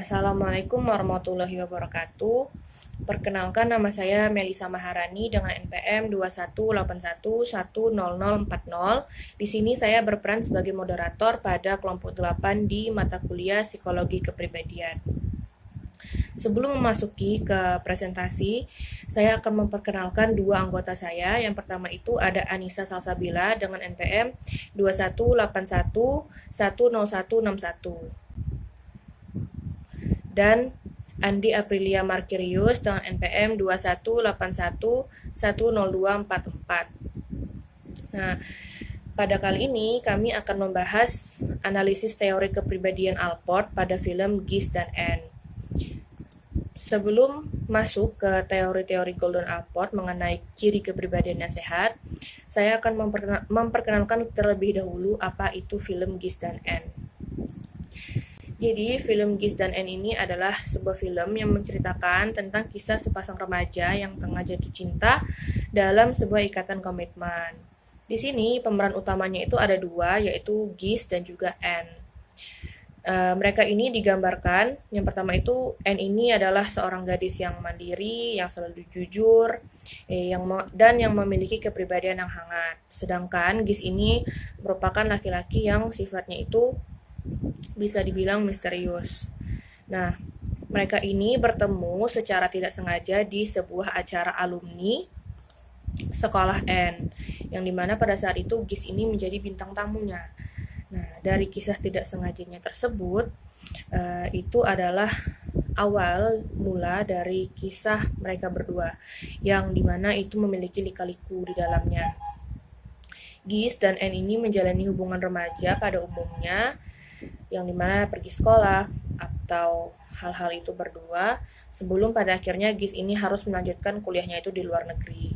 Assalamualaikum warahmatullahi wabarakatuh. Perkenalkan, nama saya Melisa Maharani dengan NPM 2181100040. Di sini saya berperan sebagai moderator pada kelompok 8 di mata kuliah Psikologi Kepribadian. Sebelum memasuki ke presentasi, saya akan memperkenalkan dua anggota saya. Yang pertama itu ada Anissa Salsabila dengan NPM 2181100161 dan Andi Aprilia Markirius dengan NPM 2181100244. Nah, pada kali ini kami akan membahas analisis teori kepribadian Allport pada film Gis dan Anne. Sebelum masuk ke teori-teori Golden Allport mengenai ciri kepribadian yang sehat, saya akan memperkenalkan terlebih dahulu apa itu film Gis dan Anne. Jadi, film Gis dan Anne ini adalah sebuah film yang menceritakan tentang kisah sepasang remaja yang tengah jatuh cinta dalam sebuah ikatan komitmen. Di sini pemeran utamanya itu ada dua, yaitu Gis dan juga Anne. Mereka ini digambarkan, yang pertama itu Anne ini adalah seorang gadis yang mandiri, yang selalu jujur, dan yang memiliki kepribadian yang hangat. Sedangkan Gis ini merupakan laki-laki yang sifatnya itu bisa dibilang misterius. Nah, mereka ini bertemu secara tidak sengaja di sebuah acara alumni sekolah Anne, yang dimana pada saat itu Gis ini menjadi bintang tamunya. Nah, dari kisah tidak sengajanya tersebut, itu adalah awal mula dari kisah mereka berdua, yang dimana itu memiliki lika-liku di dalamnya. Gis dan Anne ini menjalani hubungan remaja pada umumnya, yang dimana pergi sekolah atau hal-hal itu berdua, sebelum pada akhirnya Gis ini harus melanjutkan kuliahnya itu di luar negeri.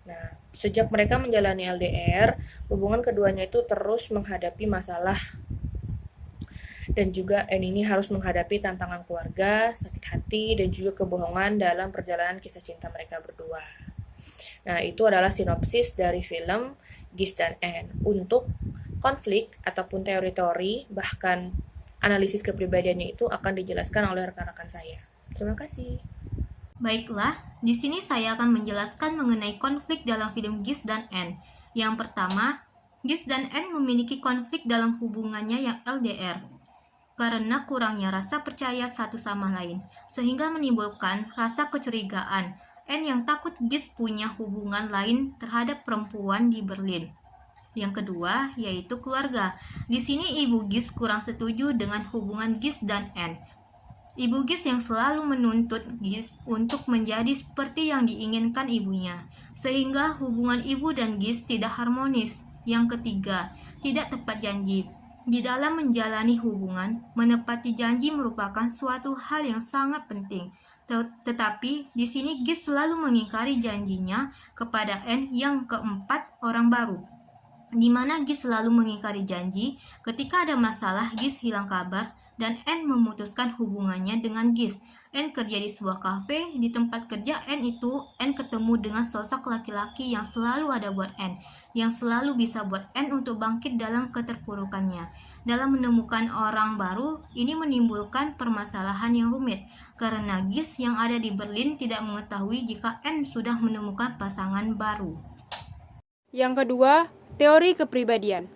Nah, sejak mereka menjalani LDR, hubungan keduanya itu terus menghadapi masalah, dan juga Anne ini harus menghadapi tantangan keluarga, sakit hati, dan juga kebohongan dalam perjalanan kisah cinta mereka berdua. Nah, itu adalah sinopsis dari film Gis dan Anne. Untuk konflik ataupun teori-teori, bahkan analisis kepribadiannya itu akan dijelaskan oleh rekan-rekan saya. Terima kasih. Baiklah, di sini saya akan menjelaskan mengenai konflik dalam film Gis dan Anne. Yang pertama, Gis dan Anne memiliki konflik dalam hubungannya yang LDR karena kurangnya rasa percaya satu sama lain, sehingga menimbulkan rasa kecurigaan. Anne yang takut Gis punya hubungan lain terhadap perempuan di Berlin. Yang kedua, yaitu keluarga. Di sini ibu Gis kurang setuju dengan hubungan Gis dan Anne. Ibu Gis yang selalu menuntut Gis untuk menjadi seperti yang diinginkan ibunya, sehingga hubungan ibu dan Gis tidak harmonis. Yang ketiga, tidak tepat janji. Di dalam menjalani hubungan, menepati janji merupakan suatu hal yang sangat penting. Tetapi di sini Gis selalu mengingkari janjinya kepada Anne. Yang keempat, orang baru, di mana Gis selalu mengingkari janji. Ketika ada masalah, Gis hilang kabar dan Anne memutuskan hubungannya dengan Gis. Anne kerja di sebuah kafe. Di tempat kerja Anne ketemu dengan sosok laki-laki yang selalu ada buat Anne, yang selalu bisa buat Anne untuk bangkit dalam keterpurukannya. Dalam menemukan orang baru, ini menimbulkan permasalahan yang rumit, karena Gis yang ada di Berlin tidak mengetahui jika Anne sudah menemukan pasangan baru. Yang kedua, teori kepribadian.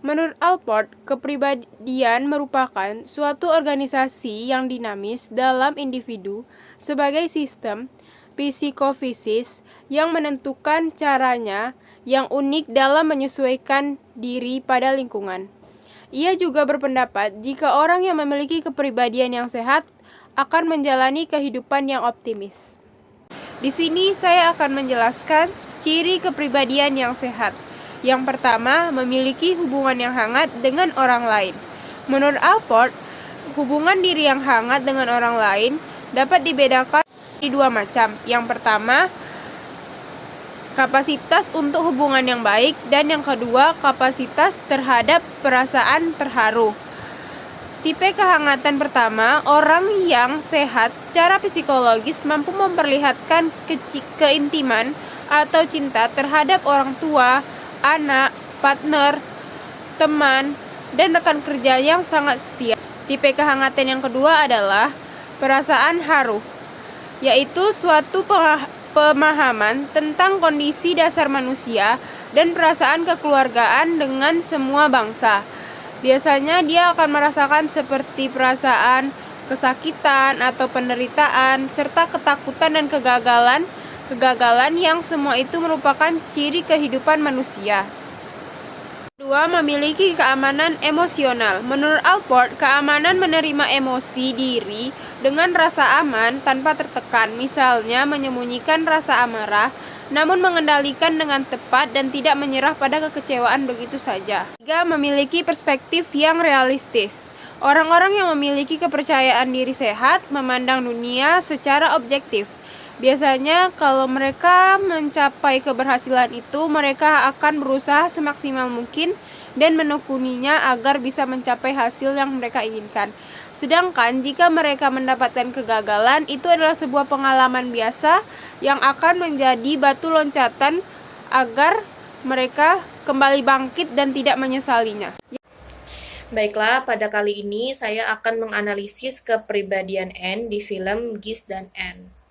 Menurut Allport, kepribadian merupakan suatu organisasi yang dinamis dalam individu sebagai sistem psikofisis yang menentukan caranya yang unik dalam menyesuaikan diri pada lingkungan. Ia juga berpendapat jika orang yang memiliki kepribadian yang sehat akan menjalani kehidupan yang optimis. Di sini saya akan menjelaskan ciri kepribadian yang sehat. Yang pertama, memiliki hubungan yang hangat dengan orang lain. Menurut Allport, hubungan diri yang hangat dengan orang lain dapat dibedakan di dua macam. Yang pertama, kapasitas untuk hubungan yang baik, dan yang kedua, kapasitas terhadap perasaan terharu. Tipe kehangatan pertama, orang yang sehat secara psikologis mampu memperlihatkan keintiman atau cinta terhadap orang tua, anak, partner, teman, dan rekan kerja yang sangat setia. Tipe kehangatan yang kedua adalah perasaan haru, yaitu suatu pemahaman tentang kondisi dasar manusia dan perasaan kekeluargaan dengan semua bangsa. Biasanya dia akan merasakan seperti perasaan kesakitan atau penderitaan, serta ketakutan dan kegagalan yang semua itu merupakan ciri kehidupan manusia. Kedua, memiliki keamanan emosional. Menurut Alport, keamanan menerima emosi diri dengan rasa aman tanpa tertekan, misalnya menyembunyikan rasa amarah, namun mengendalikan dengan tepat dan tidak menyerah pada kekecewaan begitu saja. Tiga, memiliki perspektif yang realistis. Orang-orang yang memiliki kepercayaan diri sehat memandang dunia secara objektif. Biasanya kalau mereka mencapai keberhasilan itu, mereka akan berusaha semaksimal mungkin dan menekuninya agar bisa mencapai hasil yang mereka inginkan. Sedangkan jika mereka mendapatkan kegagalan, itu adalah sebuah pengalaman biasa yang akan menjadi batu loncatan agar mereka kembali bangkit dan tidak menyesalinya. Baiklah, pada kali ini saya akan menganalisis kepribadian N di film Gis dan Anne.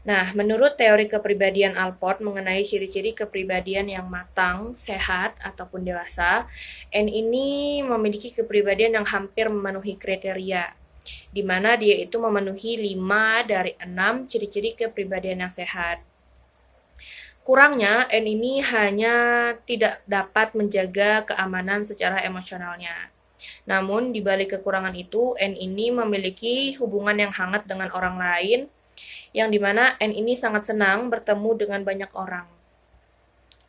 Nah, menurut teori kepribadian Alport mengenai ciri-ciri kepribadian yang matang, sehat, ataupun dewasa, N ini memiliki kepribadian yang hampir memenuhi kriteria, di mana dia itu memenuhi 5 dari 6 ciri-ciri kepribadian yang sehat. Kurangnya, N ini hanya tidak dapat menjaga keamanan secara emosionalnya. Namun, di balik kekurangan itu, N ini memiliki hubungan yang hangat dengan orang lain, yang dimana N ini sangat senang bertemu dengan banyak orang.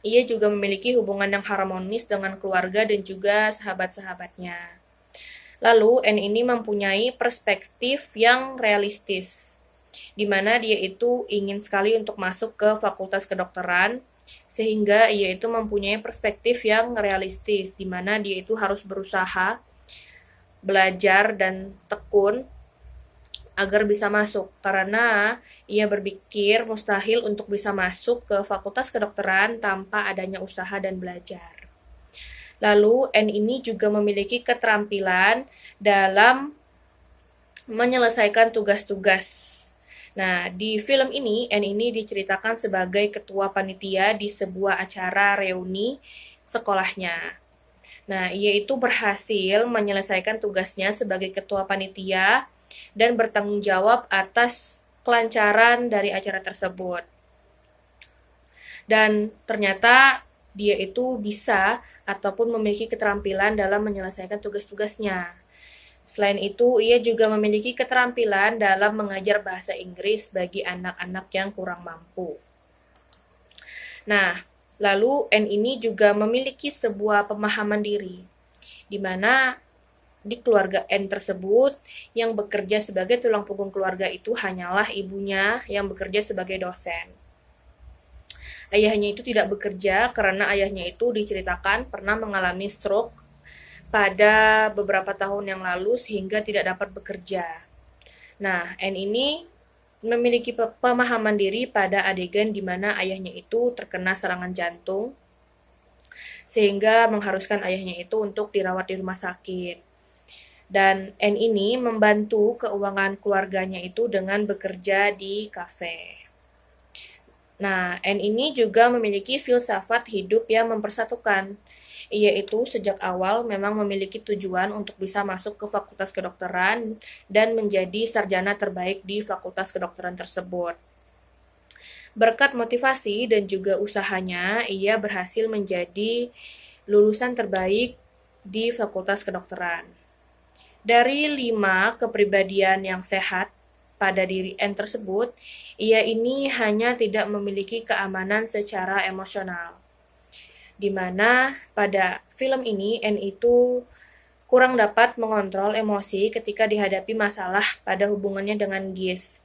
Ia juga memiliki hubungan yang harmonis dengan keluarga dan juga sahabat-sahabatnya. Lalu, N ini mempunyai perspektif yang realistis, di mana dia itu ingin sekali untuk masuk ke fakultas kedokteran, sehingga ia itu mempunyai perspektif yang realistis, di mana dia itu harus berusaha, belajar, dan tekun agar bisa masuk, karena ia berpikir mustahil untuk bisa masuk ke fakultas kedokteran tanpa adanya usaha dan belajar. Lalu, N ini juga memiliki keterampilan dalam menyelesaikan tugas-tugas. Nah, di film ini, N ini diceritakan sebagai ketua panitia di sebuah acara reuni sekolahnya. Nah, ia itu berhasil menyelesaikan tugasnya sebagai ketua panitia dan bertanggung jawab atas kelancaran dari acara tersebut. Dan ternyata dia itu bisa ataupun memiliki keterampilan dalam menyelesaikan tugas-tugasnya. Selain itu, ia juga memiliki keterampilan dalam mengajar bahasa Inggris bagi anak-anak yang kurang mampu. Nah, lalu N ini juga memiliki sebuah pemahaman diri, di mana di keluarga N tersebut, yang bekerja sebagai tulang punggung keluarga itu hanyalah ibunya yang bekerja sebagai dosen. Ayahnya itu tidak bekerja karena ayahnya itu diceritakan pernah mengalami stroke pada beberapa tahun yang lalu sehingga tidak dapat bekerja. Nah, N ini memiliki pemahaman diri pada adegan di mana ayahnya itu terkena serangan jantung, sehingga mengharuskan ayahnya itu untuk dirawat di rumah sakit. Dan N ini membantu keuangan keluarganya itu dengan bekerja di kafe. Nah, N ini juga memiliki filsafat hidup yang mempersatukan. Ia itu sejak awal memang memiliki tujuan untuk bisa masuk ke fakultas kedokteran dan menjadi sarjana terbaik di fakultas kedokteran tersebut. Berkat motivasi dan juga usahanya, ia berhasil menjadi lulusan terbaik di fakultas kedokteran. Dari 5 kepribadian yang sehat pada diri N tersebut, ia ini hanya tidak memiliki keamanan secara emosional. Di mana pada film ini N itu kurang dapat mengontrol emosi ketika dihadapi masalah pada hubungannya dengan Gis.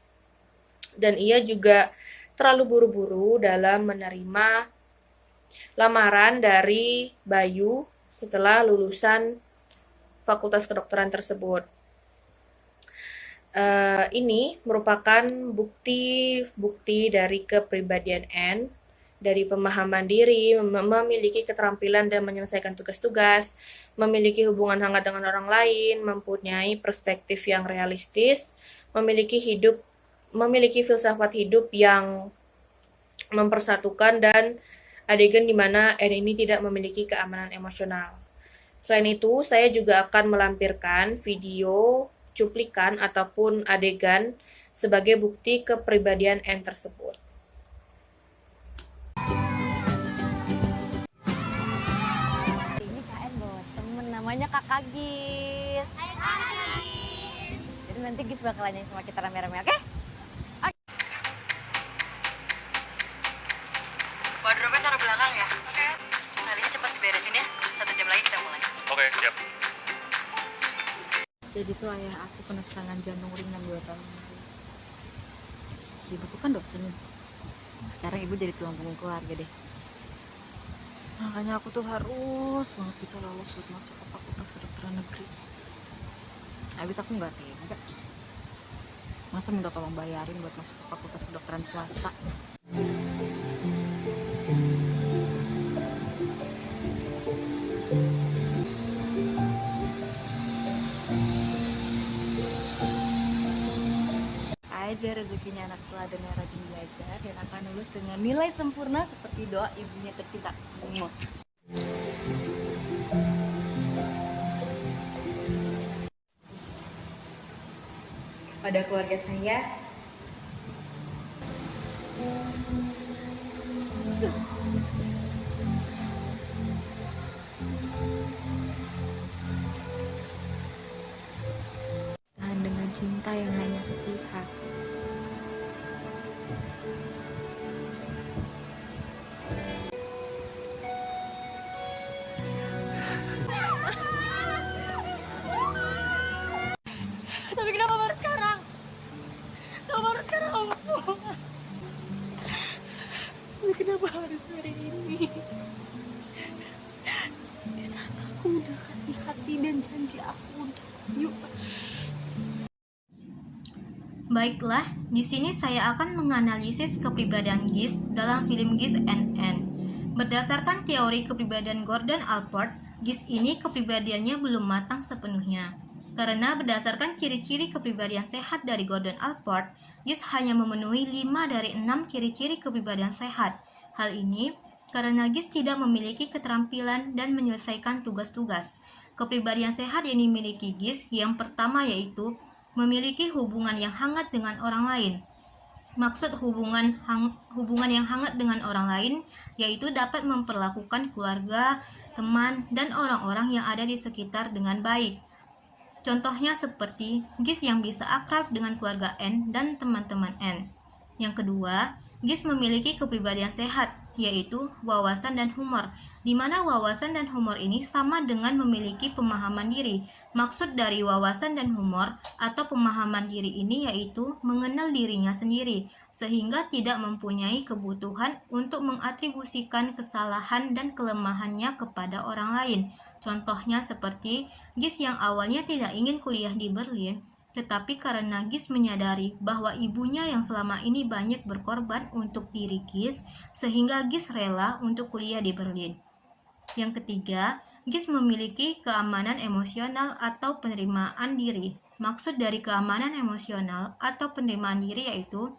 Dan ia juga terlalu buru-buru dalam menerima lamaran dari Bayu setelah lulusan fakultas kedokteran tersebut. Ini merupakan bukti-bukti dari kepribadian N, dari pemahaman diri, memiliki keterampilan dan menyelesaikan tugas-tugas, memiliki hubungan hangat dengan orang lain, mempunyai perspektif yang realistis, memiliki filsafat hidup yang mempersatukan, dan adegan di mana N ini tidak memiliki keamanan emosional. Selain itu, saya juga akan melampirkan video, cuplikan, ataupun adegan sebagai bukti kepribadian N tersebut. Ini KN bawa temen namanya Kakak Gis. Hai Kakak Gis. Jadi nanti Gis bakal nyanyi sama kita rame-rame, oke? Wardrobe taruh belakang ya? Oke. Tadinya cepat beresin ya, 1 jam lagi kita mulai. Oke, siap. Jadi tuh ayah aku kena serangan jantung ringan 2 tahun lalu. Ibuku kan dosen. Sekarang ibu jadi tulang punggung keluarga deh. Makanya aku tuh harus banget bisa lolos buat masuk ke fakultas kedokteran negeri. Habis aku nggak tega. Masa minta tolong bayarin buat masuk ke fakultas kedokteran swasta. Aja rezekinya anak teladan yang rajin belajar dan akan lulus dengan nilai sempurna seperti doa ibunya tercinta. Muah. Pada keluarga saya, Tahan dengan cinta yang hanya sepihak. Tapi kenapa baru sekarang? Kenapa baru sekarang kamu pulang? Tapi kenapa harus hari ini? Di sana aku udah kasih hati dan janji aku udah yuk. Baiklah, di sini saya akan menganalisis kepribadian Gis dalam film Gis and Anne. Berdasarkan teori kepribadian Gordon Allport, Gis ini kepribadiannya belum matang sepenuhnya. Karena berdasarkan ciri-ciri kepribadian sehat dari Gordon Allport, Gis hanya memenuhi 5 dari 6 ciri-ciri kepribadian sehat. Hal ini karena Gis tidak memiliki keterampilan dan menyelesaikan tugas-tugas. Kepribadian sehat yang dimiliki Gis yang pertama yaitu memiliki hubungan yang hangat dengan orang lain. Maksud hubungan yang hangat dengan orang lain yaitu dapat memperlakukan keluarga, teman, dan orang-orang yang ada di sekitar dengan baik. Contohnya seperti Gis yang bisa akrab dengan keluarga N dan teman-teman N. Yang kedua, Gis memiliki kepribadian sehat, yaitu wawasan dan humor, di mana wawasan dan humor ini sama dengan memiliki pemahaman diri. Maksud dari wawasan dan humor atau pemahaman diri ini yaitu mengenal dirinya sendiri, sehingga tidak mempunyai kebutuhan untuk mengatribusikan kesalahan dan kelemahannya kepada orang lain. Contohnya seperti Gis yang awalnya tidak ingin kuliah di Berlin, tetapi karena Gis menyadari bahwa ibunya yang selama ini banyak berkorban untuk diri Gis, sehingga Gis rela untuk kuliah di Berlin. Yang ketiga, Gis memiliki keamanan emosional atau penerimaan diri. Maksud dari keamanan emosional atau penerimaan diri yaitu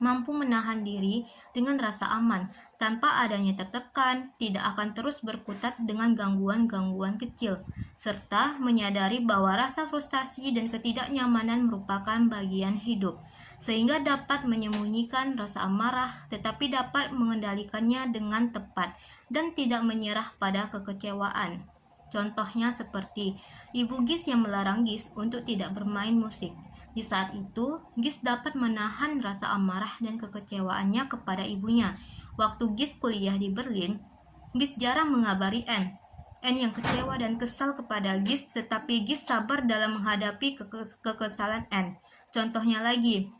mampu menahan diri dengan rasa aman, tanpa adanya tertekan, tidak akan terus berkutat dengan gangguan-gangguan kecil, serta menyadari bahwa rasa frustasi dan ketidaknyamanan merupakan bagian hidup, sehingga dapat menyembunyikan rasa amarah, tetapi dapat mengendalikannya dengan tepat, dan tidak menyerah pada kekecewaan. Contohnya seperti ibu Gis yang melarang Gis untuk tidak bermain musik. Di saat itu, Gis dapat menahan rasa amarah dan kekecewaannya kepada ibunya. Waktu Gis kuliah di Berlin, Gis jarang mengabari N. N yang kecewa dan kesal kepada Gis, tetapi Gis sabar dalam menghadapi kekesalan N. Contohnya lagi,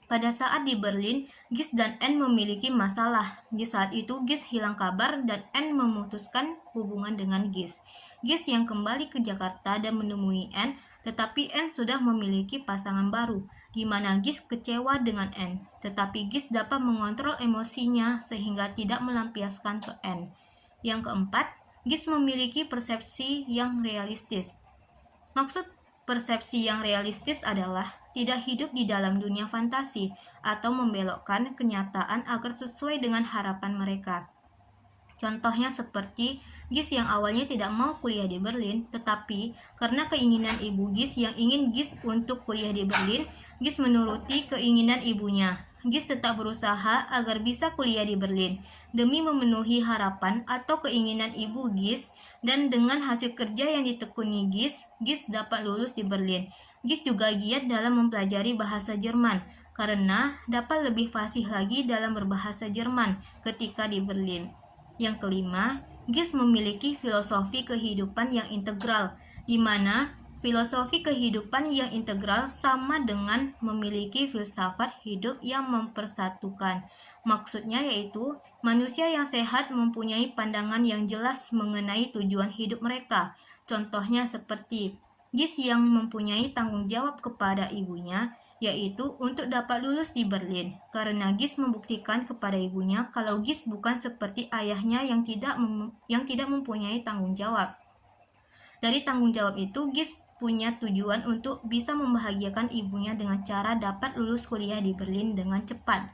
pada saat di Berlin, Gis dan N memiliki masalah. Di saat itu, Gis hilang kabar dan N memutuskan hubungan dengan Gis. Gis yang kembali ke Jakarta dan menemui N tetapi N sudah memiliki pasangan baru, di mana Gis kecewa dengan N, tetapi Gis dapat mengontrol emosinya sehingga tidak melampiaskan ke N. Yang keempat, Gis memiliki persepsi yang realistis. Maksud persepsi yang realistis adalah tidak hidup di dalam dunia fantasi atau membelokkan kenyataan agar sesuai dengan harapan mereka. Contohnya seperti Gis yang awalnya tidak mau kuliah di Berlin, tetapi karena keinginan ibu Gis yang ingin Gis untuk kuliah di Berlin, Gis menuruti keinginan ibunya. Gis tetap berusaha agar bisa kuliah di Berlin demi memenuhi harapan atau keinginan ibu Gis, dan dengan hasil kerja yang ditekuni Gis dapat lulus di Berlin. Gis juga giat dalam mempelajari bahasa Jerman karena dapat lebih fasih lagi dalam berbahasa Jerman ketika di Berlin. Yang kelima, Gis memiliki filosofi kehidupan yang integral, di mana filosofi kehidupan yang integral sama dengan memiliki filsafat hidup yang mempersatukan. Maksudnya yaitu, manusia yang sehat mempunyai pandangan yang jelas mengenai tujuan hidup mereka. Contohnya seperti Gis yang mempunyai tanggung jawab kepada ibunya, yaitu untuk dapat lulus di Berlin, karena Gis membuktikan kepada ibunya kalau Gis bukan seperti ayahnya yang tidak mempunyai tanggung jawab. Dari tanggung jawab itu, Gis punya tujuan untuk bisa membahagiakan ibunya dengan cara dapat lulus kuliah di Berlin dengan cepat.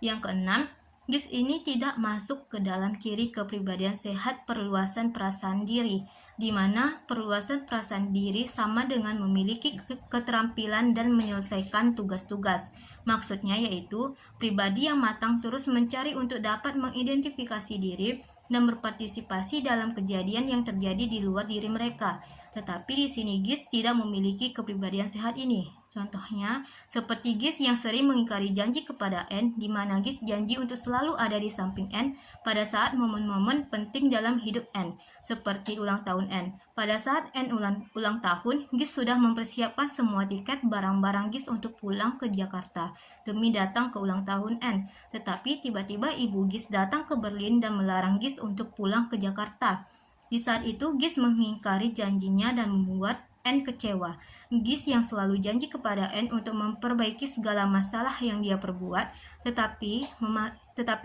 Yang keenam, Gis ini tidak masuk ke dalam ciri kepribadian sehat perluasan perasaan diri, di mana perluasan perasaan diri sama dengan memiliki keterampilan dan menyelesaikan tugas-tugas. Maksudnya yaitu, pribadi yang matang terus mencari untuk dapat mengidentifikasi diri dan berpartisipasi dalam kejadian yang terjadi di luar diri mereka. Tetapi di sini Gis tidak memiliki kepribadian sehat ini. Contohnya, seperti Gis yang sering mengingkari janji kepada N, di mana Gis janji untuk selalu ada di samping N pada saat momen-momen penting dalam hidup N, seperti ulang tahun N. Pada saat N ulang tahun, Gis sudah mempersiapkan semua tiket barang-barang Gis untuk pulang ke Jakarta demi datang ke ulang tahun N. Tetapi tiba-tiba ibu Gis datang ke Berlin dan melarang Gis untuk pulang ke Jakarta. Di saat itu, Gis mengingkari janjinya dan membuat N kecewa. Gis yang selalu janji kepada N untuk memperbaiki segala masalah yang dia perbuat, tetapi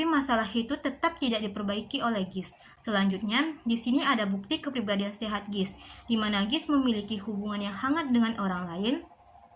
masalah itu tetap tidak diperbaiki oleh Gis. Selanjutnya, di sini ada bukti kepribadian sehat Gis, di mana Gis memiliki hubungan yang hangat dengan orang lain,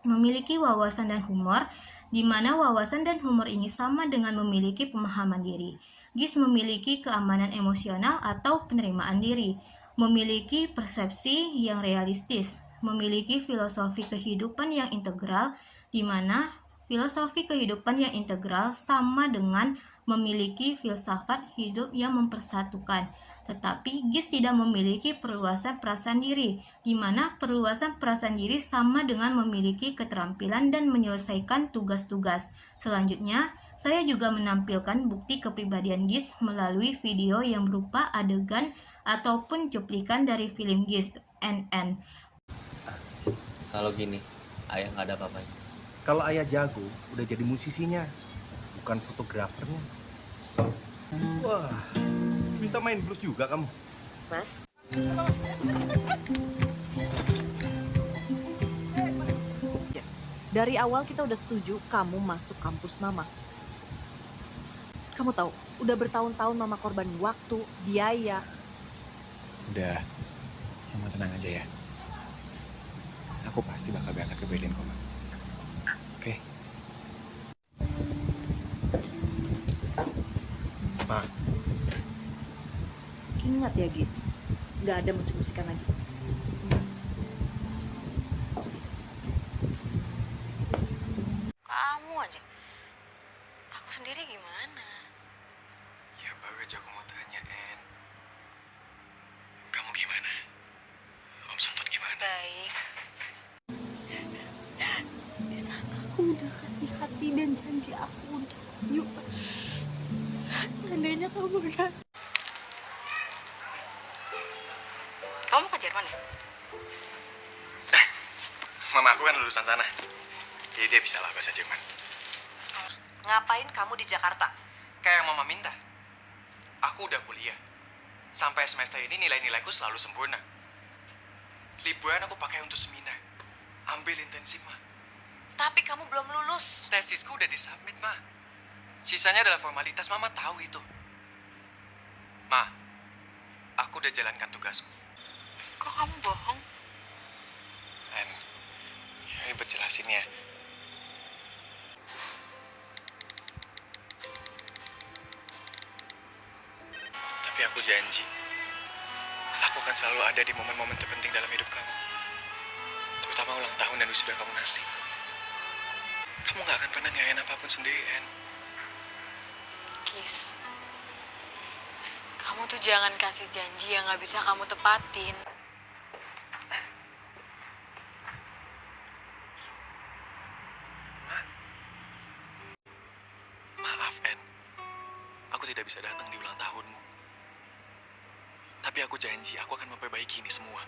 memiliki wawasan dan humor, di mana wawasan dan humor ini sama dengan memiliki pemahaman diri. Gis memiliki keamanan emosional atau penerimaan diri, memiliki persepsi yang realistis, memiliki filosofi kehidupan yang integral, di mana filosofi kehidupan yang integral sama dengan memiliki filsafat hidup yang mempersatukan. Tetapi Gis tidak memiliki perluasan perasaan diri, di mana perluasan perasaan diri sama dengan memiliki keterampilan dan menyelesaikan tugas-tugas. Selanjutnya, saya juga menampilkan bukti kepribadian Gis melalui video yang berupa adegan ataupun cuplikan dari film Gis NN. Kalau gini, ayah nggak ada apa-apanya. Kalau ayah jago, udah jadi musisinya, bukan fotografernya. Wah, bisa main blues juga kamu. Mas, dari awal kita udah setuju kamu masuk kampus mama. Kamu tahu, udah bertahun-tahun mama korban waktu, biaya. Udah, mama tenang aja ya. Aku pasti bakal berangkat ke Berlin kok, Ma. Oke? Ma, Ingat ya, Gis, nggak ada musik-musikan lagi. Kamu aja. Aku sendiri gimana? Ya baru aja aku mau tanya, En. Kamu gimana? Om sempat gimana? Baik. Di sana aku udah kasih hati dan janji aku udah. Yuk, seandainya kamu udah. Kamu ke Jerman ya? Mama aku kan lulusan sana. Jadi dia bisa lah bahasa Jerman. Ngapain kamu di Jakarta? Kayak yang mama minta. Aku udah kuliah. Sampai semester ini nilai-nilaiku selalu sempurna. Liburan aku pakai untuk seminar. Ambil intensif, Ma. Tapi kamu belum lulus. Tesisku udah disubmit, Ma. Sisanya adalah formalitas, Mama tahu itu. Ma, aku udah jalankan tugasku. Kok kamu bohong? Dan ribet jelasinnya. Tapi aku janji, aku akan selalu ada di momen-momen terpenting dalam hidup kamu. Terutama ulang tahun dan wisuda kamu nanti. Kamu gak akan pernah ngerayain apapun sendirian. Kis, kamu tuh jangan kasih janji yang gak bisa kamu tepatin. Maaf, En. Aku tidak bisa datang di ulang tahunmu. Tapi aku janji, aku akan memperbaiki ini semua.